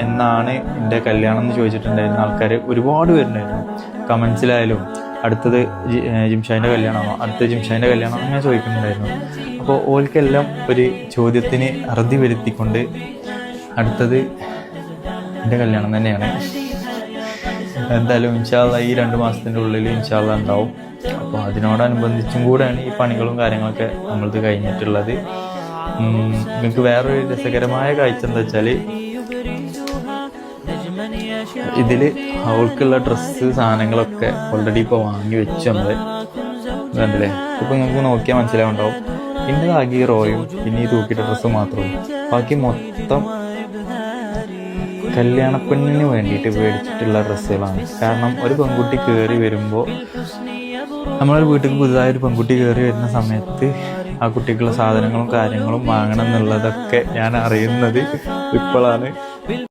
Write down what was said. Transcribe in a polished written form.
എന്നാണ് എൻ്റെ കല്യാണം എന്ന് ചോദിച്ചിട്ടുണ്ടായിരുന്ന ആൾക്കാർ ഒരുപാട് പേരുണ്ടായിരുന്നു. കമൻസിലായാലും അടുത്തത് ജിംഷാൻ്റെ കല്യാണമാണോ, അടുത്ത ജിംഷാൻ്റെ കല്യാണം അങ്ങനെ ചോദിക്കുന്നുണ്ടായിരുന്നു. അപ്പോൾ ഓൽക്കെല്ലാം ഒരു ചോദ്യത്തിന് അറുതി വരുത്തിക്കൊണ്ട് അടുത്തത് എൻ്റെ കല്യാണം തന്നെയാണ്. എന്തായാലും ഇൻഷാ അല്ലാഹ് ഈ 2 മാസത്തിൻ്റെ ഉള്ളിൽ ഇൻഷാ അല്ലാഹ് ഉണ്ടാവും. അപ്പോൾ അതിനോടനുബന്ധിച്ചും കൂടെയാണ് ഈ പണികളും കാര്യങ്ങളൊക്കെ നമ്മളത് കഴിഞ്ഞിട്ടുള്ളത്. നിങ്ങൾക്ക് വേറൊരു രസകരമായ കാഴ്ച എന്താ വെച്ചാൽ, ഇതിൽ അവൾക്കുള്ള ഡ്രസ്സ് സാധനങ്ങളൊക്കെ ഓൾറെഡി ഇപ്പോൾ വാങ്ങി വെച്ചു നമ്മൾ. കണ്ടില്ലേ? ഇപ്പോൾ നിങ്ങൾക്ക് നോക്കിയാൽ മനസ്സിലാവുണ്ടാവും. പിന്നെ ആകെ റോയും പിന്നെ ഈ തൂക്കിയിട്ട ഡ്രസ്സ് മാത്രമേ, ബാക്കി മൊത്തം കല്യാണപ്പെണ്ണിന് വേണ്ടിയിട്ട് മേടിച്ചിട്ടുള്ള ഡ്രസ്സുകളാണ്. കാരണം ഒരു പെൺകുട്ടി കയറി വരുമ്പോൾ, നമ്മളൊരു വീട്ടിൽ പുതുതായൊരു പെൺകുട്ടി കയറി വരുന്ന സമയത്ത് ആ കുട്ടിക്കുള്ള സാധനങ്ങളും കാര്യങ്ങളും വാങ്ങണം എന്നുള്ളതൊക്കെ ഞാൻ അറിയുന്നത് ഇപ്പോഴാണ്.